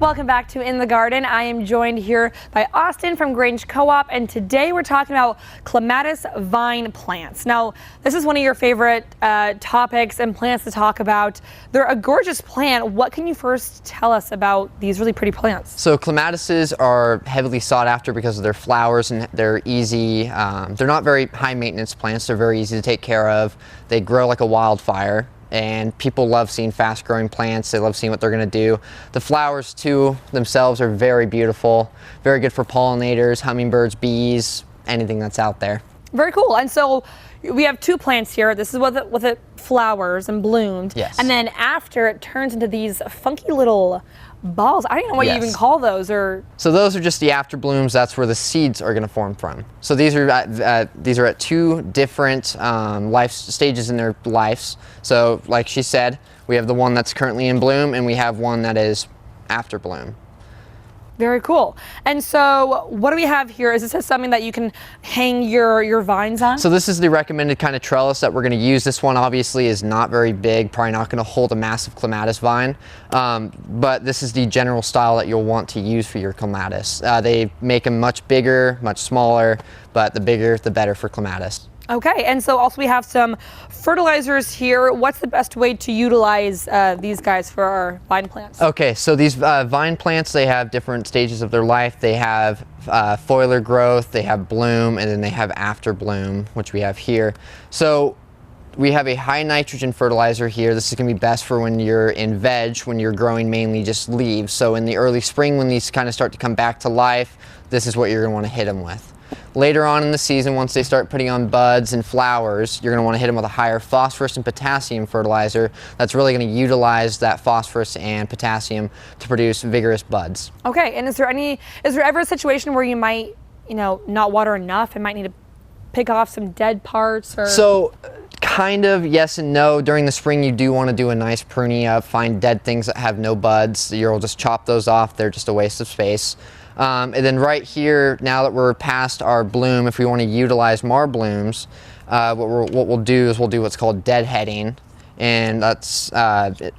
Welcome back to In the Garden. I am joined here by Austin from Grange Co-op, and today we're talking about clematis vine plants. Now, this is one of your favorite topics and plants to talk about. They're a gorgeous plant. What can you first tell us about these really pretty plants? So clematises are heavily sought after because of their flowers, and they're easy. They're not very high maintenance plants. They're very easy to take care of. They grow like a wildfire. And people love seeing fast growing plants. They love seeing what they're gonna do. The flowers too themselves are very beautiful, very good for pollinators, hummingbirds, bees, anything that's out there. Very cool. And so we have two plants here. This is with it flowers and bloomed. Yes. And then after it turns into these funky little balls. I don't know what you even call those. So those are just the after blooms. That's where the seeds are going to form from. So these are at two different life stages in their lives. So like she said, we have the one that's currently in bloom, and we have one that is after bloom. Very cool. And so what do we have here? Is this something that you can hang your vines on? So this is the recommended kind of trellis that we're going to use. This one obviously is not very big, probably not going to hold a massive clematis vine, but this is the general style that you'll want to use for your clematis. They make them much bigger, much smaller, but the bigger the better for clematis. Okay, and so also we have some fertilizers here. What's the best way to utilize these guys for our vine plants? Okay, so these vine plants, they have different stages of their life. They have foliar growth, they have bloom, and then they have after bloom, which we have here. So we have a high nitrogen fertilizer here. This is going to be best for when you're in veg, when you're growing mainly just leaves. So in the early spring, when these kind of start to come back to life, this is what you're going to want to hit them with. Later on in the season, once they start putting on buds and flowers, you're going to want to hit them with a higher phosphorus and potassium fertilizer that's really going to utilize that phosphorus and potassium to produce vigorous buds. Okay, and is there ever a situation where you might, not water enough and might need to pick off some dead parts? Or So kind of yes and no. During the spring, you do want to do a nice pruning up, find dead things that have no buds. You'll just chop those off. They're just a waste of space. And then right here, now that we're past our bloom, if we want to utilize more blooms, what we'll do is we'll do what's called deadheading. And that's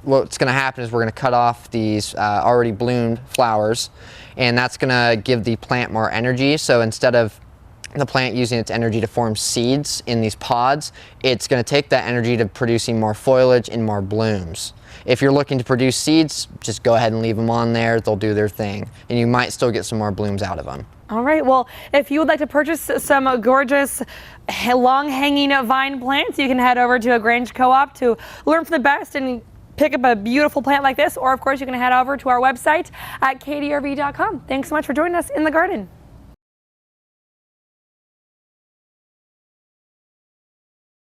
what's going to happen is we're going to cut off these already bloomed flowers, and that's going to give the plant more energy. So instead of the plant using its energy to form seeds in these pods, it's going to take that energy to producing more foliage and more blooms. If you're looking to produce seeds, just go ahead and leave them on there. They'll do their thing, and you might still get some more blooms out of them. All right, well, if you would like to purchase some gorgeous long-hanging vine plants, you can head over to a Grange Co-op to learn from the best and pick up a beautiful plant like this, or of course you can head over to our website at KDRV.com. Thanks so much for joining us in the garden.